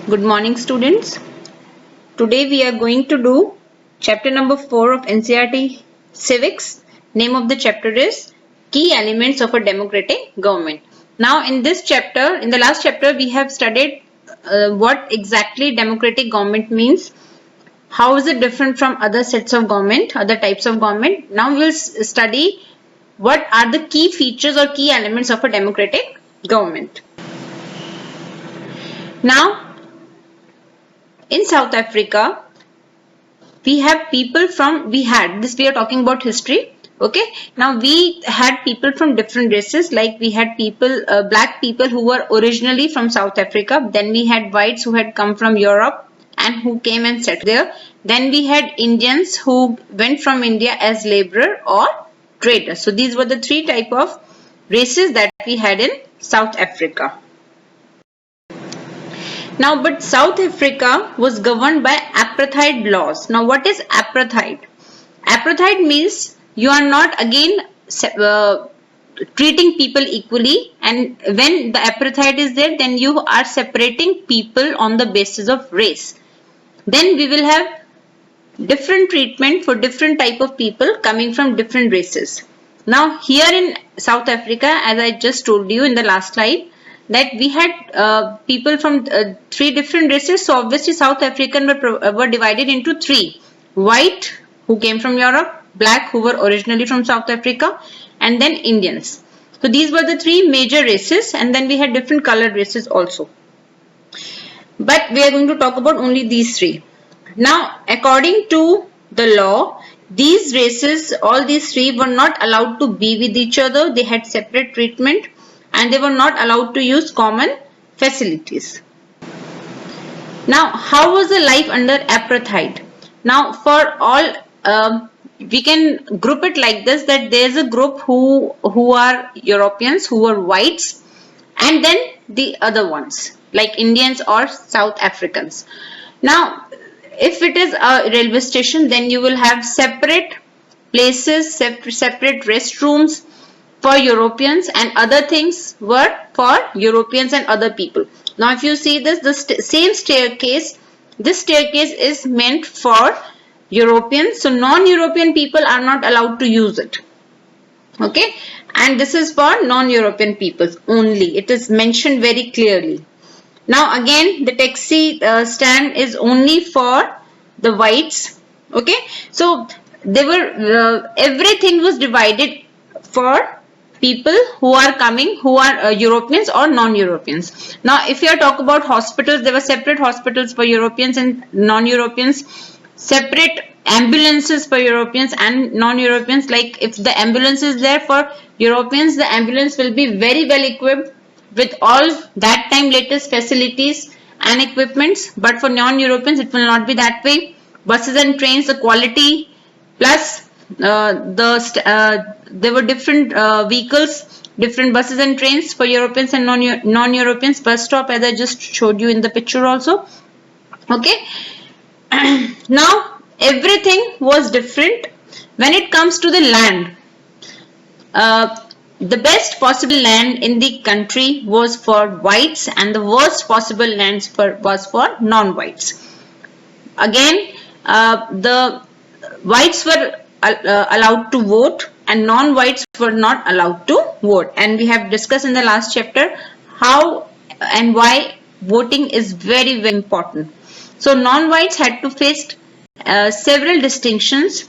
Good morning, students. Today we are going to do chapter number 4 of NCERT Civics. Name of the chapter is Key Elements of a Democratic Government. Now in this chapter, in the last chapter, we have studied what exactly democratic government means. How is it different from other sets of government, other types of government. Now we will study what are the key features or key elements of a democratic government. Now, in South Africa, we are talking about history. Okay, now we had people from different races, like we had black people who were originally from South Africa. Then we had whites who had come from Europe and who came and settled there. Then we had Indians who went from India as laborer or trader. So these were the three type of races that we had in South Africa. Now, but South Africa was governed by apartheid laws. Now, what is apartheid? Apartheid means you are not again treating people equally, and when the apartheid is there, then you are separating people on the basis of race. Then we will have different treatment for different type of people coming from different races. Now, here in South Africa, as I just told you in the last slide, that we had people from three different races. So obviously South African were divided into three: white who came from Europe, black who were originally from South Africa, and then Indians. So these were the three major races, and then we had different colored races also. But we are going to talk about only these three. Now, according to the law, these races, all these three, were not allowed to be with each other. They had separate treatment, and they were not allowed to use common facilities. Now, how was the life under apartheid? Now, for all, we can group it like this, that there is a group who are Europeans, who are whites, and then the other ones like Indians or South Africans. Now, if it is a railway station, then you will have separate places, separate restrooms for Europeans, and other things were for Europeans and other people. Now, if you see this, the same staircase, this staircase is meant for Europeans. So, non-European people are not allowed to use it. Okay, and this is for non-European people only. It is mentioned very clearly. Now, again, the taxi stand is only for the whites. Okay, so they were everything was divided for people who are coming, who are Europeans or non-Europeans. Now, if you are talking about hospitals, there were separate hospitals for Europeans and non-Europeans, separate ambulances for Europeans and non-Europeans. Like if the ambulance is there for Europeans, the ambulance will be very well equipped with all that time latest facilities and equipments. But for non-Europeans, it will not be that way. Buses and trains, the quality, plus there were different vehicles, different buses and trains for Europeans and non-Europeans. Bus stop, as I just showed you in the picture also. Okay. Now, everything was different. When it comes to the land, the best possible land in the country was for whites, and the worst possible lands was for non-whites. Again, the whites were allowed to vote and non-whites were not allowed to vote, and we have discussed in the last chapter how and why voting is very, very important. So non-whites had to face several distinctions.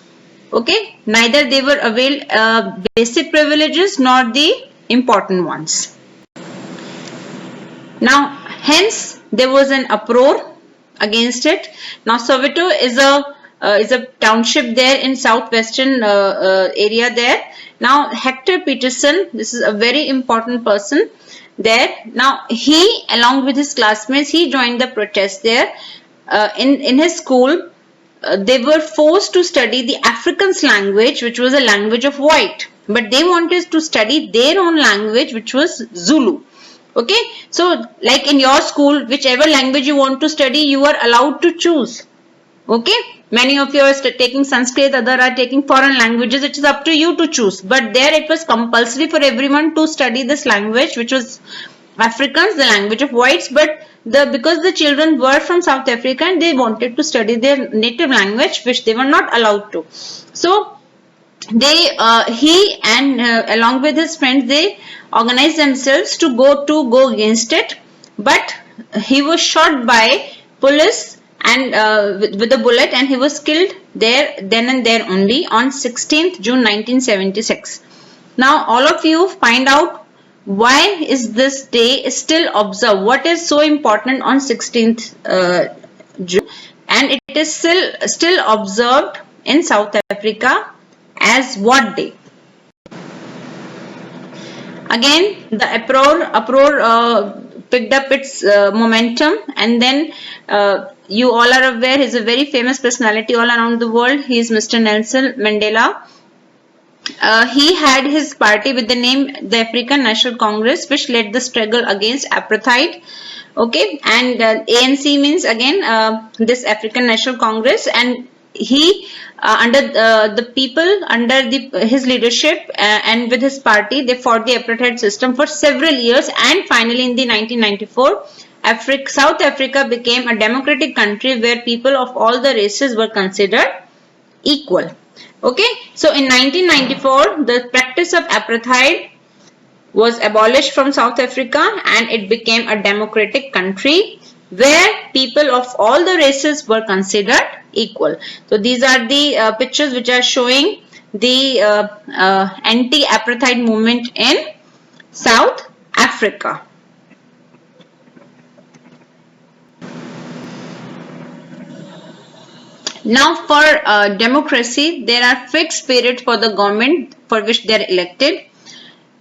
Okay, neither they were availed basic privileges nor the important ones. Now, hence there was an uproar against it. Now, Soweto is a township there in southwestern area there. Now, Hector Peterson, this is a very important person there. Now, he, along with his classmates, he joined the protest there. In his school, they were forced to study the Afrikaans language, which was a language of white, but they wanted to study their own language, which was Zulu. Okay, so like in your school, whichever language you want to study, you are allowed to choose. Okay, many of you are taking Sanskrit, others are taking foreign languages. It is up to you to choose. But there it was compulsory for everyone to study this language, which was Afrikaans, the language of whites, but because the children were from South Africa and they wanted to study their native language, which they were not allowed to. So he and along with his friends, they organized themselves to go against it, but he was shot by police and with a bullet, and he was killed there then and there only on 16th June 1976. Now all of you find out why is this day still observed, what is so important on 16th June, and it is still observed in South Africa as what day? Again, the uproar picked up its momentum, and then you all are aware he is a very famous personality all around the world. He is Mr. Nelson Mandela. He had his party with the name the African National Congress, which led the struggle against apartheid. Okay, and ANC means again this African National Congress, and he under the people under his leadership and with his party, they fought the apartheid system for several years, and finally in the 1994 South Africa became a democratic country where people of all the races were considered equal. Okay, so in 1994 the practice of apartheid was abolished from South Africa and it became a democratic country where people of all the races were considered equal. So these are the pictures which are showing the anti-apartheid movement in South Africa. Now for democracy, there are fixed periods for the government for which they are elected.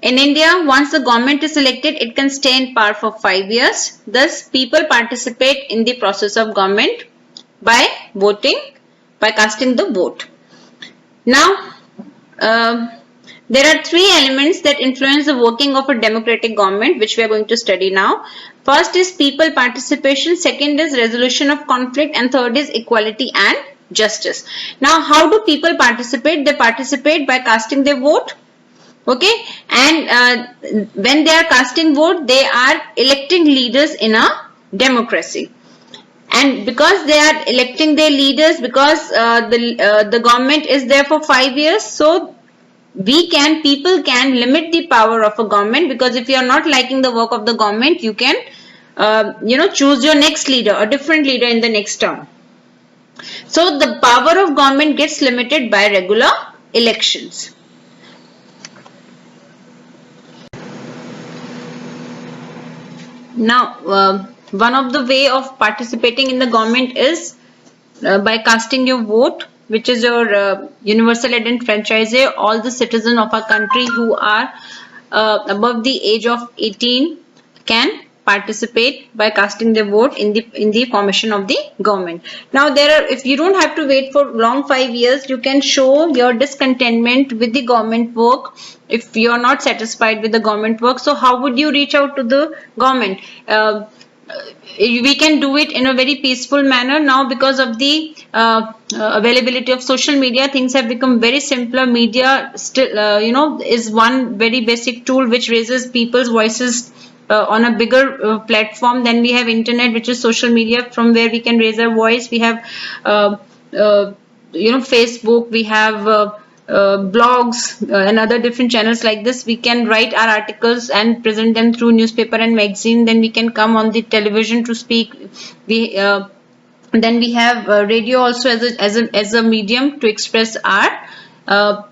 In India, once the government is elected, it can stay in power for 5 years. Thus, people participate in the process of government by voting, by casting the vote. Now, there are three elements that influence the working of a democratic government, which we are going to study now. First is people participation, second is resolution of conflict, and third is equality and justice. Now, how do people participate? They participate by casting their vote. Okay, and when they are casting vote, they are electing leaders in a democracy. And because they are electing their leaders, because the government is there for 5 years, so people can limit the power of a government, because if you are not liking the work of the government, you can choose your next leader, a different leader in the next term. So the power of government gets limited by regular elections. Now, one of the way of participating in the government is by casting your vote, which is your universal identifier. All the citizens of our country who are above the age of 18 can participate by casting their vote in the formation of the government. Now, if you don't have to wait for long 5 years, you can show your discontentment with the government work if you are not satisfied with the government work. So how would you reach out to the government? We can do it in a very peaceful manner. Now, because of the availability of social media, things have become very simpler. Media still is one very basic tool which raises people's voices on a bigger platform. Then we have internet, which is social media, from where we can raise our voice. We have Facebook, we have blogs and other different channels like this. We can write our articles and present them through newspaper and magazine. Then we can come on the television to speak. Then we have radio also as a medium to express our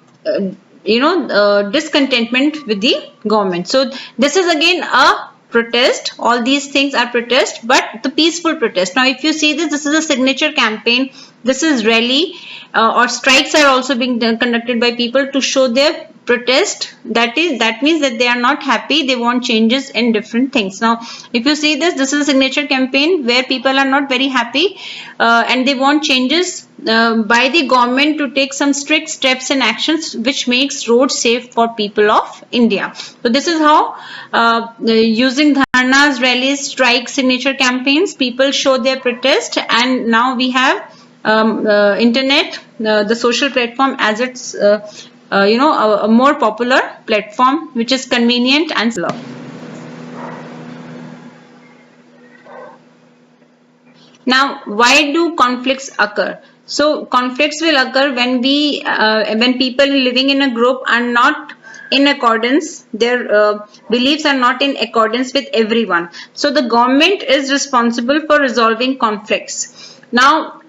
discontentment with the government. So this is again a protest. All these things are protest, but the peaceful protest. Now, if you see this is a signature campaign. This is rally or strikes are also being conducted by people to show their protest. That means that they are not happy. They want changes in different things. Now, if you see this is a signature campaign where people are not very happy and they want changes by the government to take some strict steps and actions which makes roads safe for people of India. So this is how using dharnas, rallies, strikes, signature campaigns, people show their protest. And now we have internet, the social platform, as it's a more popular platform which is convenient and slow. Now, why do conflicts occur? So conflicts will occur when when people living in a group are not in accordance, their beliefs are not in accordance with everyone. So the government is responsible for resolving conflicts. Now,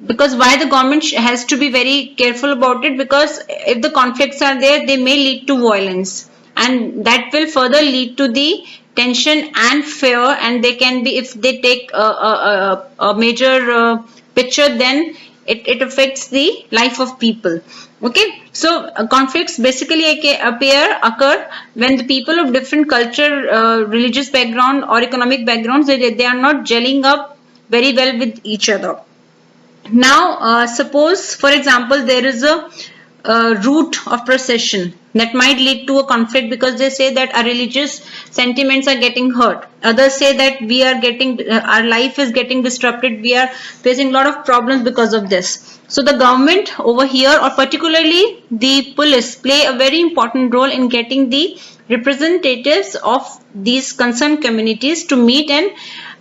because why the government has to be very careful about it, because if the conflicts are there, they may lead to violence, and that will further lead to the tension and fear, and they can be, if they take a major picture, then it affects the life of people. Okay, so conflicts basically occur when the people of different culture, religious background or economic backgrounds, they are not gelling up very well with each other. Now, suppose, for example, there is a route of procession that might lead to a conflict, because they say that our religious sentiments are getting hurt. Others say that we are getting, our life is getting disrupted. We are facing a lot of problems because of this. So the government over here, or particularly the police, play a very important role in getting the representatives of these concerned communities to meet and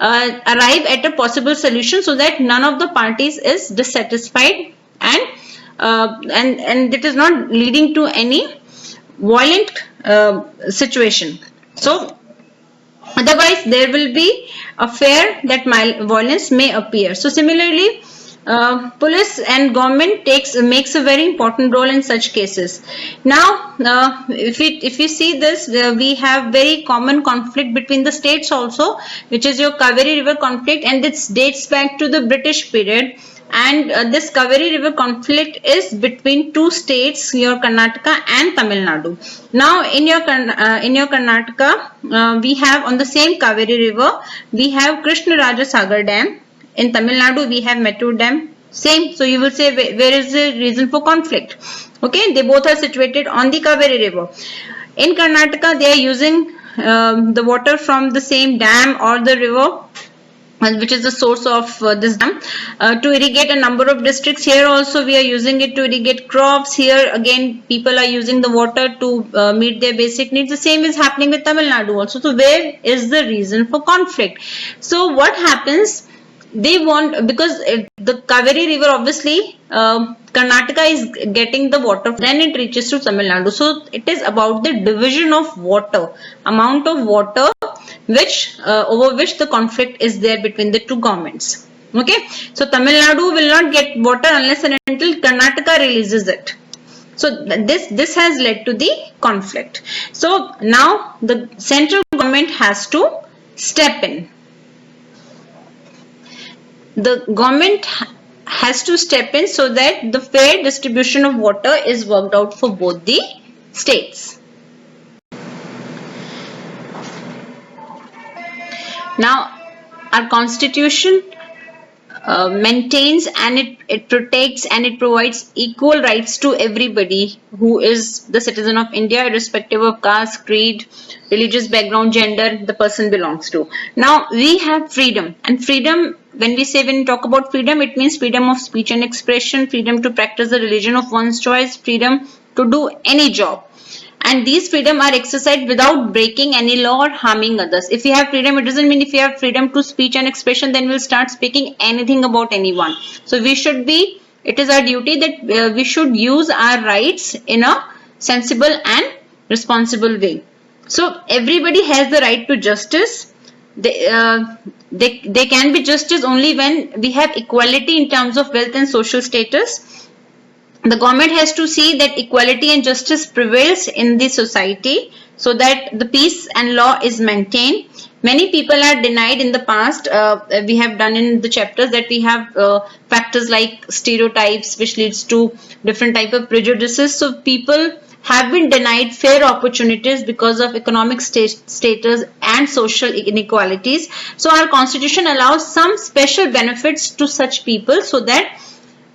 arrive at a possible solution, so that none of the parties is dissatisfied, and it is not leading to any violent situation. So otherwise there will be a fear that violence may appear. So similarly, police and government makes a very important role in such cases. Now, if you see this, we have very common conflict between the states also, which is your Kaveri River conflict, and this dates back to the British period. And this Kaveri River conflict is between two states, your Karnataka and Tamil Nadu. Now, in your Karnataka, we have on the same Kaveri River, we have Krishna Raja Sagar Dam. In Tamil Nadu, we have Mettur Dam. Same. So you will say, where is the reason for conflict? Okay, they both are situated on the Kaveri River. In Karnataka, they are using the water from the same dam or the river, which is the source of this dam, to irrigate a number of districts. Here also we are using it to irrigate crops. Here again people are using the water to meet their basic needs. The same is happening with Tamil Nadu also. So where is the reason for conflict? So what happens, they want, because the Kaveri River, obviously Karnataka is getting the water, then it reaches to Tamil Nadu. So it is about the division of water, amount of water which over which the conflict is there between the two governments. Okay, so Tamil Nadu will not get water unless and until Karnataka releases it. So this has led to the conflict. So now the central government has to step in. The government has to step in so that the fair distribution of water is worked out for both the states. Now, our constitution maintains and it protects and it provides equal rights to everybody who is the citizen of India, irrespective of caste, creed, religious background, gender the person belongs to. Now, we have freedom, and freedom, when we talk about freedom, it means freedom of speech and expression, freedom to practice the religion of one's choice, freedom to do any job. And these freedom are exercised without breaking any law or harming others. If you have freedom, it doesn't mean if you have freedom to speech and expression, then we'll start speaking anything about anyone. So we should be, it is our duty that we should use our rights in a sensible and responsible way. So everybody has the right to justice. They can be justice only when we have equality in terms of wealth and social status. The government has to see that equality and justice prevails in the society, so that the peace and law is maintained. Many people are denied in the past. We have done in the chapters that we have factors like stereotypes, which leads to different type of prejudices. So people have been denied fair opportunities because of economic status and social inequalities. So our constitution allows some special benefits to such people, so that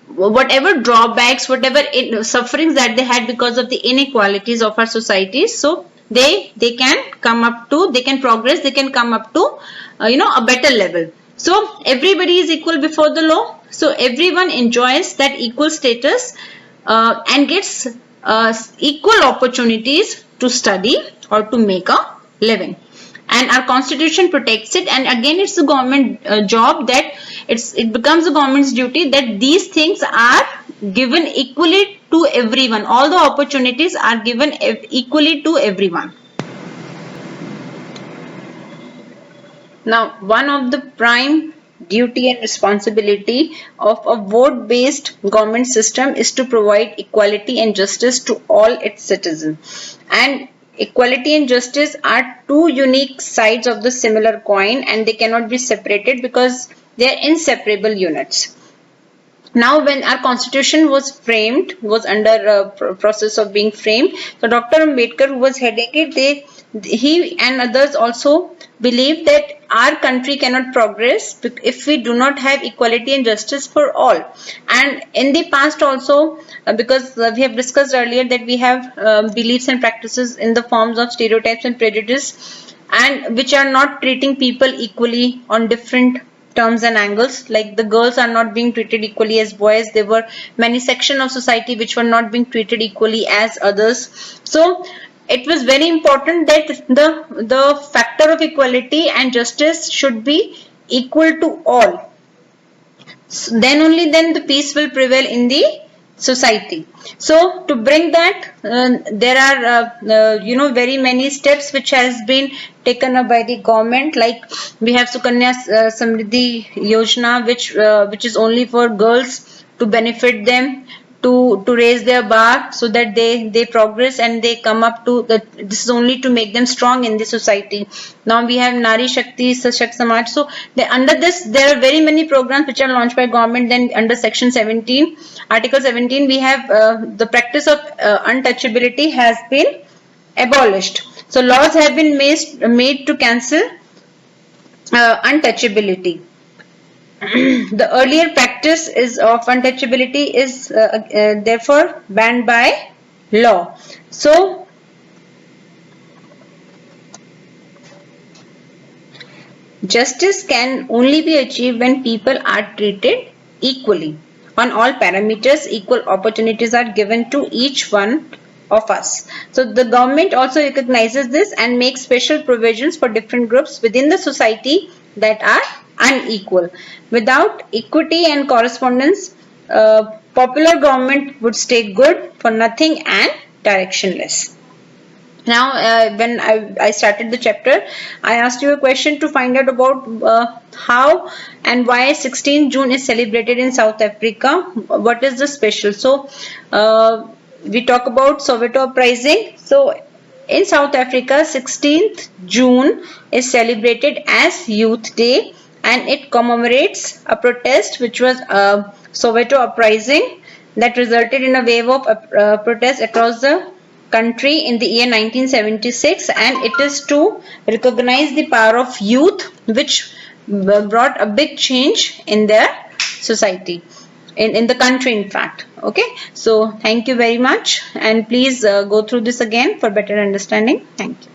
whatever drawbacks, whatever sufferings that they had because of the inequalities of our societies, so they can come up to, they can progress, they can come up to a better level. So everybody is equal before the law. So everyone enjoys that equal status and gets equal opportunities to study or to make a living. And our constitution protects it, and again it's the government job that it becomes the government's duty that these things are given equally to everyone. All the opportunities are given equally to everyone. Now, one of the prime duty and responsibility of a vote-based government system is to provide equality and justice to all its citizens. And equality and justice are two unique sides of the similar coin, and they cannot be separated because they are inseparable units. Now, when our constitution was framed, was under a process of being framed, so Dr. Ambedkar, who was heading it, he and others also believed that our country cannot progress if we do not have equality and justice for all. And in the past also, because we have discussed earlier that we have beliefs and practices in the forms of stereotypes and prejudice, and which are not treating people equally on different terms and angles. Like the girls are not being treated equally as boys. There were many sections of society which were not being treated equally as others. So it was very important that the factor of equality and justice should be equal to all. So then only then the peace will prevail in the society. So to bring that, there are very many steps which has been taken up by the government. Like we have Sukanya Samriddhi Yojana, which is only for girls to benefit them, to raise their bar so that they progress and they come up to this is only to make them strong in the society. Now we have Nari Shakti Sashakt Samaj. So under this there are very many programs which are launched by government. Then under section 17, article 17, we have the practice of untouchability has been abolished. So laws have been made to cancel untouchability. The earlier practice of untouchability is therefore banned by law. So justice can only be achieved when people are treated equally. On all parameters, equal opportunities are given to each one of us. So the government also recognizes this and makes special provisions for different groups within the society that are unequal. Without equity and correspondence, popular government would stay good for nothing and directionless. Now, when I started the chapter, I asked you a question to find out about how and why 16th June is celebrated in South Africa. What is the special? So, we talk about Soweto uprising. So, in South Africa, 16th June is celebrated as Youth Day, and it commemorates a protest which was Soweto uprising that resulted in a wave of protest across the country in the year 1976, and it is to recognize the power of youth, which brought a big change in their society, in the country in fact. Okay, so thank you very much, and please go through this again for better understanding. Thank you.